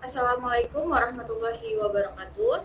Assalamualaikum warahmatullahi wabarakatuh.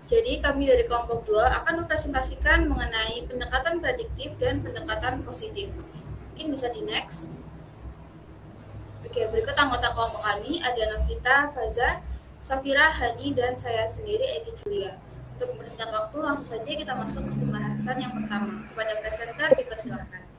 Jadi kami dari kelompok 2 akan mempresentasikan mengenai pendekatan prediktif dan pendekatan positif. Mungkin bisa di next. Oke, berikut anggota kelompok kami ada Novita, Faza, Safira, Hani, dan saya sendiri Eki Julia. Untuk mempersingkat waktu, langsung saja kita masuk ke pembahasan yang pertama. Kepada presenter dipersilakan.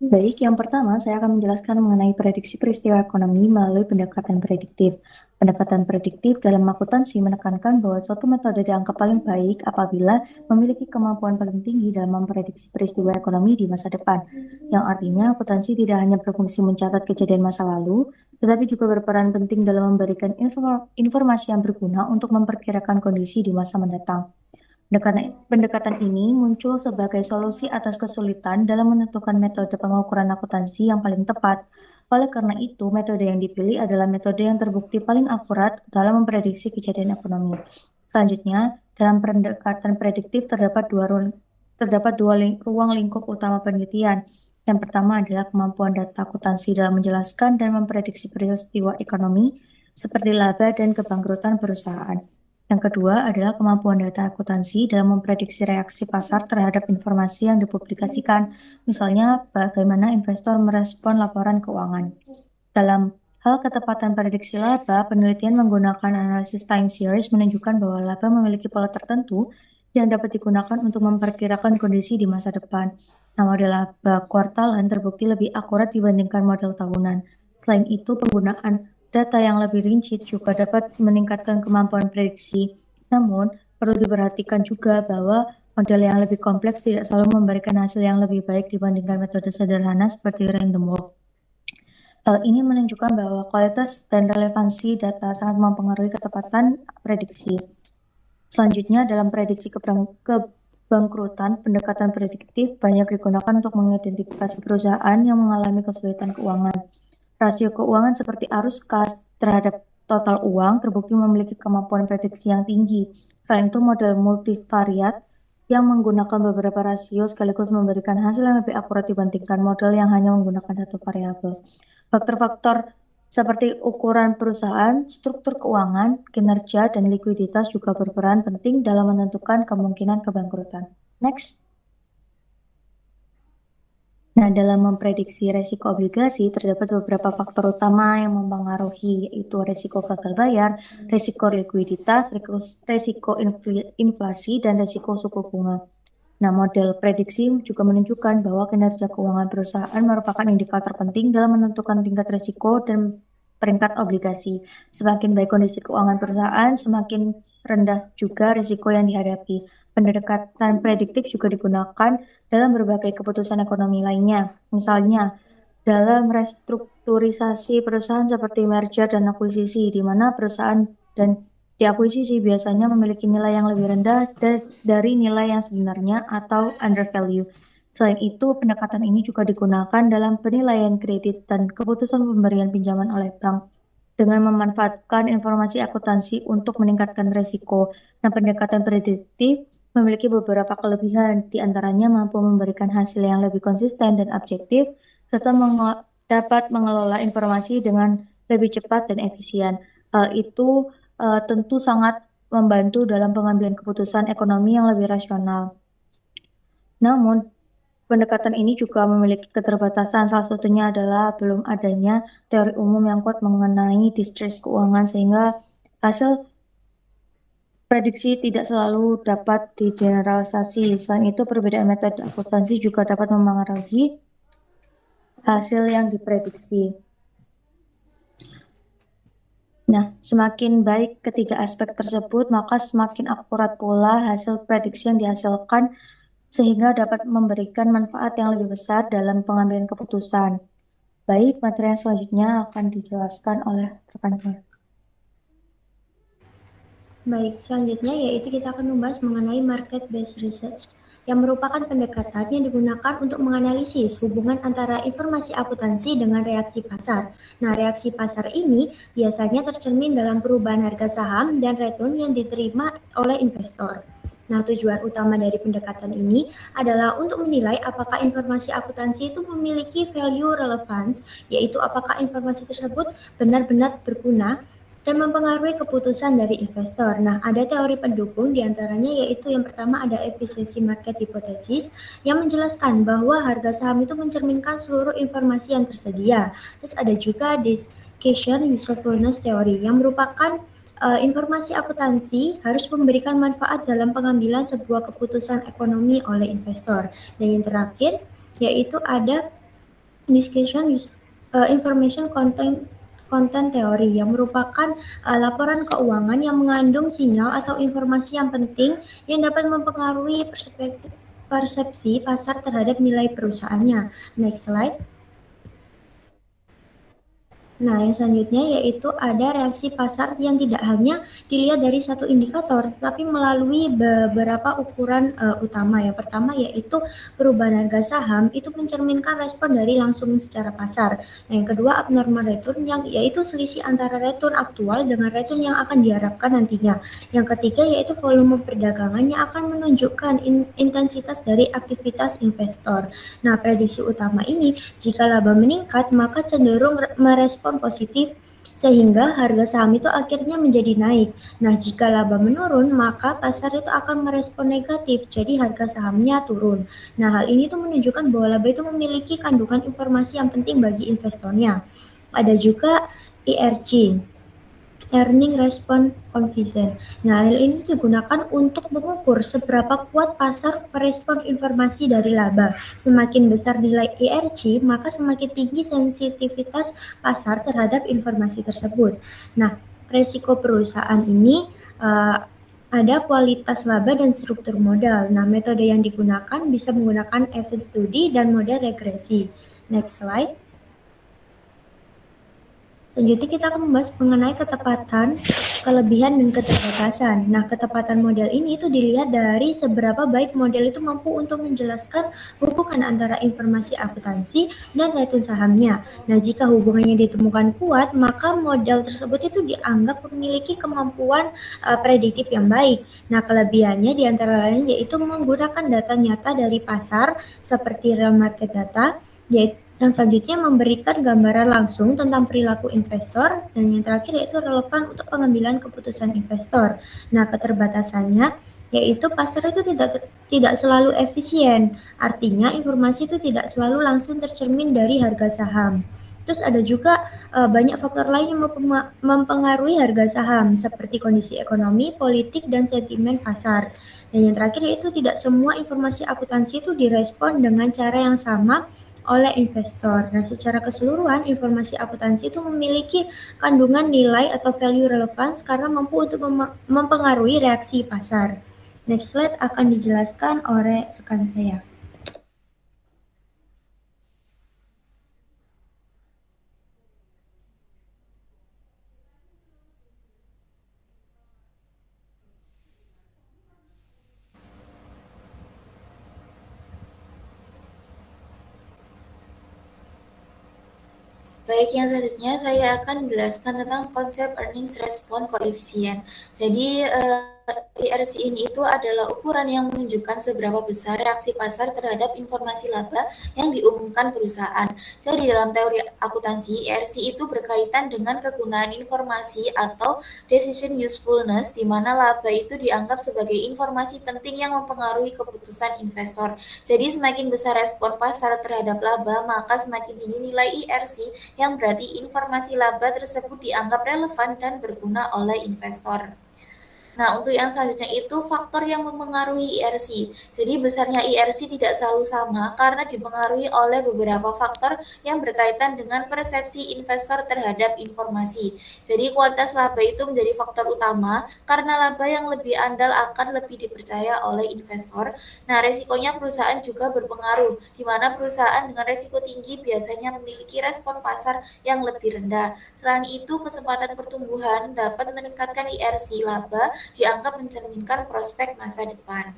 Baik, yang pertama saya akan menjelaskan mengenai prediksi peristiwa ekonomi melalui pendekatan prediktif. Pendekatan prediktif dalam akuntansi menekankan bahwa suatu metode dianggap paling baik apabila memiliki kemampuan paling tinggi dalam memprediksi peristiwa ekonomi di masa depan. Yang artinya akuntansi tidak hanya berfungsi mencatat kejadian masa lalu, tetapi juga berperan penting dalam memberikan informasi yang berguna untuk memperkirakan kondisi di masa mendatang. Pendekatan ini muncul sebagai solusi atas kesulitan dalam menentukan metode pengukuran akuntansi yang paling tepat. Oleh karena itu, metode yang dipilih adalah metode yang terbukti paling akurat dalam memprediksi kejadian ekonomi. Selanjutnya, dalam pendekatan prediktif terdapat dua ruang lingkup utama penelitian. Yang pertama adalah kemampuan data akuntansi dalam menjelaskan dan memprediksi peristiwa ekonomi seperti laba dan kebangkrutan perusahaan. Yang kedua adalah kemampuan data akuntansi dalam memprediksi reaksi pasar terhadap informasi yang dipublikasikan, misalnya bagaimana investor merespon laporan keuangan. Dalam hal ketepatan prediksi laba, penelitian menggunakan analisis time series menunjukkan bahwa laba memiliki pola tertentu yang dapat digunakan untuk memperkirakan kondisi di masa depan. Nah, model laba kuartalan terbukti lebih akurat dibandingkan model tahunan. Selain itu, penggunaan data yang lebih rinci juga dapat meningkatkan kemampuan prediksi. Namun, perlu diperhatikan juga bahwa model yang lebih kompleks tidak selalu memberikan hasil yang lebih baik dibandingkan metode sederhana seperti random walk. Hal ini menunjukkan bahwa kualitas dan relevansi data sangat mempengaruhi ketepatan prediksi. Selanjutnya, dalam prediksi kebangkrutan, pendekatan prediktif banyak digunakan untuk mengidentifikasi perusahaan yang mengalami kesulitan keuangan. Rasio keuangan seperti arus kas terhadap total uang terbukti memiliki kemampuan prediksi yang tinggi. Selain itu, model multivariat yang menggunakan beberapa rasio sekaligus memberikan hasil yang lebih akurat dibandingkan model yang hanya menggunakan satu variabel. Faktor-faktor seperti ukuran perusahaan, struktur keuangan, kinerja, dan likuiditas juga berperan penting dalam menentukan kemungkinan kebangkrutan. Next. Nah, dalam memprediksi resiko obligasi, terdapat beberapa faktor utama yang mempengaruhi, yaitu resiko gagal bayar, resiko likuiditas, resiko inflasi, dan resiko suku bunga. Nah, model prediksi juga menunjukkan bahwa kinerja keuangan perusahaan merupakan indikator penting dalam menentukan tingkat risiko dan peringkat obligasi. Semakin baik kondisi keuangan perusahaan, semakin rendah juga risiko yang dihadapi. Pendekatan prediktif juga digunakan dalam berbagai keputusan ekonomi lainnya. Misalnya, dalam restrukturisasi perusahaan seperti merger dan akuisisi, di mana perusahaan dan diakuisisi biasanya memiliki nilai yang lebih rendah dari nilai yang sebenarnya atau undervalue. Selain itu, pendekatan ini juga digunakan dalam penilaian kredit dan keputusan pemberian pinjaman oleh bank dengan memanfaatkan informasi akuntansi untuk meningkatkan risiko. Nah, pendekatan prediktif memiliki beberapa kelebihan, di antaranya mampu memberikan hasil yang lebih konsisten dan objektif, serta dapat mengelola informasi dengan lebih cepat dan efisien. Hal itu tentu sangat membantu dalam pengambilan keputusan ekonomi yang lebih rasional. Namun, pendekatan ini juga memiliki keterbatasan, salah satunya adalah belum adanya teori umum yang kuat mengenai distress keuangan, sehingga hasil prediksi tidak selalu dapat digeneralisasi. Selain itu, perbedaan metode akuntansi juga dapat mempengaruhi hasil yang diprediksi. Nah, semakin baik ketiga aspek tersebut, maka semakin akurat pula hasil prediksi yang dihasilkan sehingga dapat memberikan manfaat yang lebih besar dalam pengambilan keputusan. Baik, materi yang selanjutnya akan dijelaskan oleh rekan saya. Baik, selanjutnya yaitu kita akan membahas mengenai market-based research, yang merupakan pendekatan yang digunakan untuk menganalisis hubungan antara informasi akuntansi dengan reaksi pasar. Nah, reaksi pasar ini biasanya tercermin dalam perubahan harga saham dan return yang diterima oleh investor. Nah, tujuan utama dari pendekatan ini adalah untuk menilai apakah informasi akuntansi itu memiliki value relevance, yaitu apakah informasi tersebut benar-benar berguna dan mempengaruhi keputusan dari investor. Nah, ada teori pendukung diantaranya yaitu yang pertama ada efisiensi market hypothesis yang menjelaskan bahwa harga saham itu mencerminkan seluruh informasi yang tersedia. Terus ada juga discussion usefulness theory yang merupakan informasi akuntansi harus memberikan manfaat dalam pengambilan sebuah keputusan ekonomi oleh investor. Dan yang terakhir yaitu ada discussion information content teori yang merupakan laporan keuangan yang mengandung sinyal atau informasi yang penting yang dapat mempengaruhi persepsi pasar terhadap nilai perusahaannya. Next slide. Nah, yang selanjutnya yaitu ada reaksi pasar yang tidak hanya dilihat dari satu indikator, tapi melalui beberapa ukuran utama. Yang pertama yaitu perubahan harga saham itu mencerminkan respon dari langsung secara pasar. Nah, yang kedua abnormal return yang yaitu selisih antara return aktual dengan return yang akan diharapkan nantinya. Yang ketiga yaitu volume perdagangan yang akan menunjukkan intensitas dari aktivitas investor. Nah, prediksi utama ini jika laba meningkat, maka cenderung merespon positif sehingga harga saham itu akhirnya menjadi naik. Nah, jika laba menurun, maka pasar itu akan merespon negatif, jadi harga sahamnya turun. Nah, hal ini tuh menunjukkan bahwa laba itu memiliki kandungan informasi yang penting bagi investornya. Ada juga ERC, Earning Response Coefficient. Nah, hal ini digunakan untuk mengukur seberapa kuat pasar merespon informasi dari laba. Semakin besar nilai ERC, maka semakin tinggi sensitivitas pasar terhadap informasi tersebut. Nah, resiko perusahaan ini ada kualitas laba dan struktur modal. Nah, metode yang digunakan bisa menggunakan event study dan model regresi. Next slide. Selanjutnya kita akan membahas mengenai ketepatan, kelebihan, dan keterbatasan. Nah, ketepatan model ini itu dilihat dari seberapa baik model itu mampu untuk menjelaskan hubungan antara informasi akuntansi dan return sahamnya. Nah, jika hubungannya ditemukan kuat, maka model tersebut itu dianggap memiliki kemampuan prediktif yang baik. Nah, kelebihannya diantara lain yaitu menggunakan data nyata dari pasar seperti real market data, yaitu yang selanjutnya memberikan gambaran langsung tentang perilaku investor, dan yang terakhir yaitu relevan untuk pengambilan keputusan investor. Nah, keterbatasannya yaitu pasar itu tidak selalu efisien, artinya informasi itu tidak selalu langsung tercermin dari harga saham. Terus ada juga banyak faktor lain yang mempengaruhi harga saham seperti kondisi ekonomi, politik, dan sentimen pasar. Dan yang terakhir yaitu tidak semua informasi akuntansi itu direspon dengan cara yang sama oleh investor. Nah, secara keseluruhan informasi akuntansi itu memiliki kandungan nilai atau value relevance karena mampu untuk mempengaruhi reaksi pasar. Next slide akan dijelaskan oleh rekan saya. Baik, yang selanjutnya saya akan menjelaskan tentang konsep earnings response coefficient. Jadi, ERC ini itu adalah ukuran yang menunjukkan seberapa besar reaksi pasar terhadap informasi laba yang diumumkan perusahaan. Jadi, dalam teori akuntansi, ERC itu berkaitan dengan kegunaan informasi atau decision usefulness, di mana laba itu dianggap sebagai informasi penting yang mempengaruhi keputusan investor. Jadi, semakin besar respon pasar terhadap laba, maka semakin tinggi nilai ERC yang berarti informasi laba tersebut dianggap relevan dan berguna oleh investor. Nah, untuk yang selanjutnya itu faktor yang mempengaruhi ERC. Jadi, besarnya ERC tidak selalu sama karena dipengaruhi oleh beberapa faktor yang berkaitan dengan persepsi investor terhadap informasi. Jadi, kualitas laba itu menjadi faktor utama karena laba yang lebih andal akan lebih dipercaya oleh investor. Nah, resikonya perusahaan juga berpengaruh, di mana perusahaan dengan resiko tinggi biasanya memiliki respon pasar yang lebih rendah. Selain itu, kesempatan pertumbuhan dapat meningkatkan ERC laba dianggap mencerminkan prospek masa depan.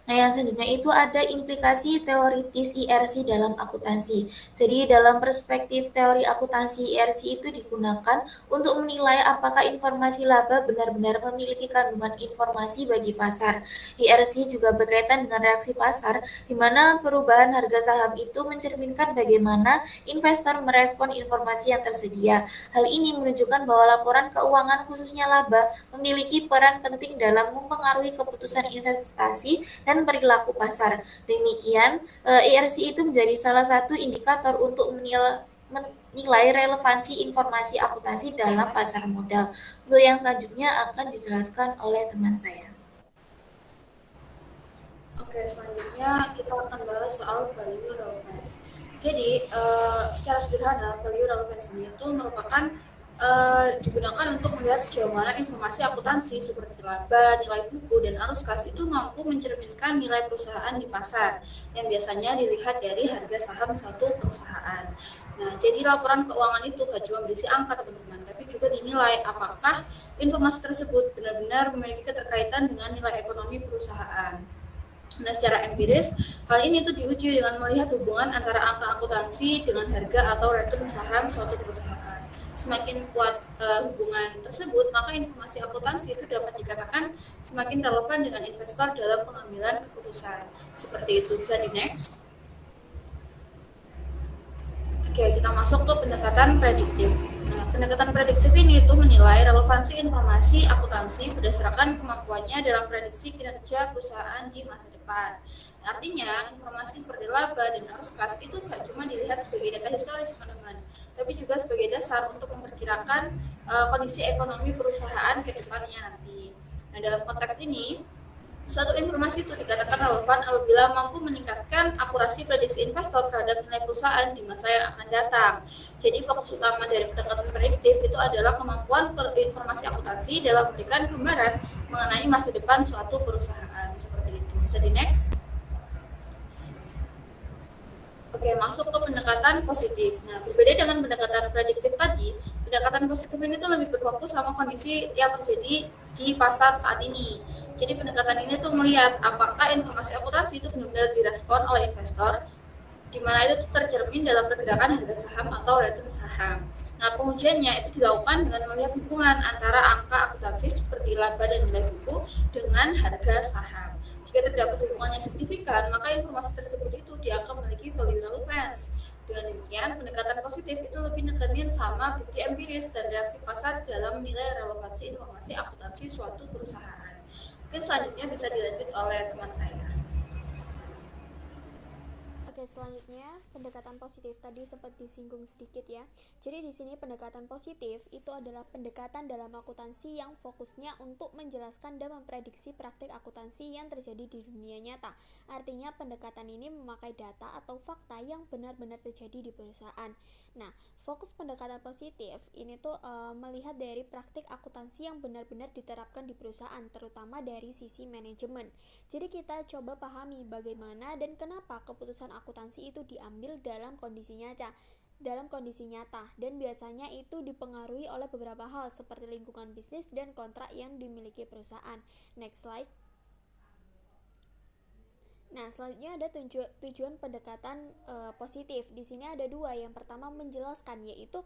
Nah, yang selanjutnya itu ada implikasi teoritis IRC dalam akuntansi. Jadi, dalam perspektif teori akuntansi, IRC itu digunakan untuk menilai apakah informasi laba benar-benar memiliki kandungan informasi bagi pasar. IRC juga berkaitan dengan reaksi pasar, di mana perubahan harga saham itu mencerminkan bagaimana investor merespon informasi yang tersedia. Hal ini menunjukkan bahwa laporan keuangan khususnya laba memiliki peran penting dalam mempengaruhi keputusan investasi dan perilaku pasar. Demikian, IRC itu menjadi salah satu indikator untuk menilai relevansi informasi akuntansi dalam pasar modal. Untuk yang selanjutnya akan dijelaskan oleh teman saya. Oke, selanjutnya kita akan bahas soal value relevance. Jadi, secara sederhana, value relevance ini itu merupakan digunakan untuk melihat sejauh mana informasi akuntansi seperti laba, nilai buku, dan arus kas itu mampu mencerminkan nilai perusahaan di pasar yang biasanya dilihat dari harga saham suatu perusahaan. Nah, jadi laporan keuangan itu gak cuma berisi angka, teman-teman, tapi juga dinilai apakah informasi tersebut benar-benar memiliki keterkaitan dengan nilai ekonomi perusahaan. Nah, secara empiris, hal ini tuh diuji dengan melihat hubungan antara angka akuntansi dengan harga atau return saham suatu perusahaan. Semakin kuat hubungan tersebut, maka informasi akuntansi itu dapat dikatakan semakin relevan dengan investor dalam pengambilan keputusan. Seperti itu, bisa di next. Oke, kita masuk ke pendekatan prediktif. Nah, pendekatan prediktif ini itu menilai relevansi informasi akuntansi berdasarkan kemampuannya dalam prediksi kinerja perusahaan di masa depan. Artinya, informasi seperti laba dan arus kas itu gak cuma dilihat sebagai data historis, teman-teman, tapi juga sebagai dasar untuk memperkirakan kondisi ekonomi perusahaan ke depannya nanti. Nah, dalam konteks ini, suatu informasi itu dikatakan relevan apabila mampu meningkatkan akurasi prediksi investor terhadap nilai perusahaan di masa yang akan datang. Jadi fokus utama dari pendekatan prediktif itu adalah kemampuan informasi akuntansi dalam memberikan gambaran mengenai masa depan suatu perusahaan. Seperti itu. Bisa di next. Oke, masuk ke pendekatan positif. Nah, berbeda dengan pendekatan prediktif tadi, pendekatan positif ini tuh lebih berfokus sama kondisi yang terjadi di pasar saat ini. Jadi pendekatan ini tuh melihat apakah informasi akuntansi itu benar-benar direspon oleh investor, di mana itu tercermin dalam pergerakan harga saham atau return saham. Nah, pengujiannya itu dilakukan dengan melihat hubungan antara angka akuntansi seperti laba dan nilai buku dengan harga saham. Jika terdapat hubungannya signifikan, maka informasi tersebut itu dianggap memiliki value relevance. Dengan demikian, pendekatan positif itu lebih nekenin sama bukti empiris dan reaksi pasar dalam menilai relevansi informasi akuntansi suatu perusahaan. Mungkin selanjutnya bisa dilanjut oleh teman saya. Oke, selanjutnya pendekatan positif tadi sempat disinggung sedikit ya. Jadi di sini pendekatan positif itu adalah pendekatan dalam akuntansi yang fokusnya untuk menjelaskan dan memprediksi praktik akuntansi yang terjadi di dunia nyata. Artinya pendekatan ini memakai data atau fakta yang benar-benar terjadi di perusahaan. Nah, fokus pendekatan positif ini tuh melihat dari praktik akuntansi yang benar-benar diterapkan di perusahaan, terutama dari sisi manajemen. Jadi kita coba pahami bagaimana dan kenapa keputusan akuntansi itu diambil dalam kondisi nyata dan biasanya itu dipengaruhi oleh beberapa hal seperti lingkungan bisnis dan kontrak yang dimiliki perusahaan. Next slide. Nah, selanjutnya ada tujuan pendekatan positif. Di sini ada dua. Yang pertama menjelaskan, yaitu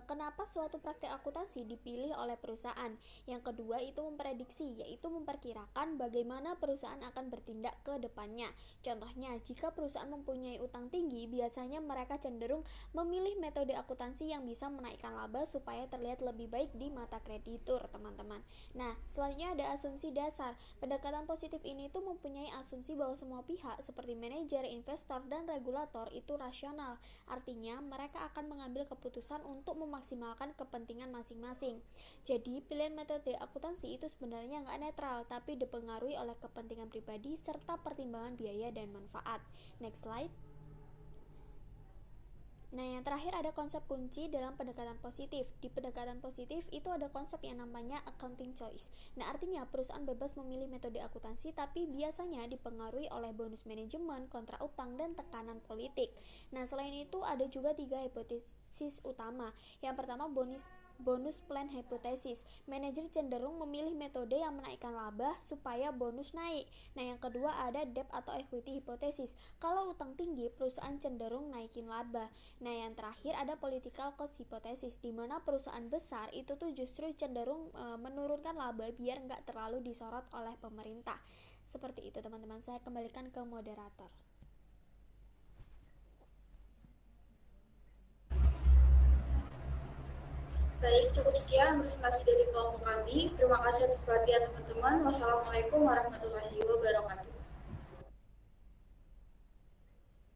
kenapa suatu praktik akuntansi dipilih oleh perusahaan. Yang kedua itu memprediksi, yaitu memperkirakan bagaimana perusahaan akan bertindak ke depannya. Contohnya, jika perusahaan mempunyai utang tinggi, biasanya mereka cenderung memilih metode akuntansi yang bisa menaikkan laba supaya terlihat lebih baik di mata kreditur, teman-teman. Nah, selanjutnya ada asumsi dasar. Pendekatan positif ini tuh mempunyai asumsi bahwa semua pihak seperti manajer, investor, dan regulator itu rasional. Artinya mereka akan mengambil keputusan untuk memaksimalkan kepentingan masing-masing. Jadi pilihan metode akuntansi itu sebenarnya nggak netral, tapi dipengaruhi oleh kepentingan pribadi serta pertimbangan biaya dan manfaat. Next slide. Nah, yang terakhir ada konsep kunci dalam pendekatan positif. Di pendekatan positif itu ada konsep yang namanya accounting choice. Nah, artinya perusahaan bebas memilih metode akuntansi, tapi biasanya dipengaruhi oleh bonus manajemen, kontrak utang, dan tekanan politik. Nah, selain itu ada juga 3 hipotesis utama. Yang pertama, bonus plan hipotesis. Manajer cenderung memilih metode yang menaikkan laba supaya bonus naik. Nah, yang kedua ada debt atau equity hipotesis. Kalau utang tinggi, perusahaan cenderung naikin laba. Nah, yang terakhir ada political cost hipotesis, di mana perusahaan besar itu tuh justru cenderung menurunkan laba biar nggak terlalu disorot oleh pemerintah. Seperti itu teman-teman, saya kembalikan ke moderator. Baik, cukup sekian presentasi dari kelompok kami. Terima kasih atas perhatian teman-teman. Wassalamualaikum warahmatullahi wabarakatuh.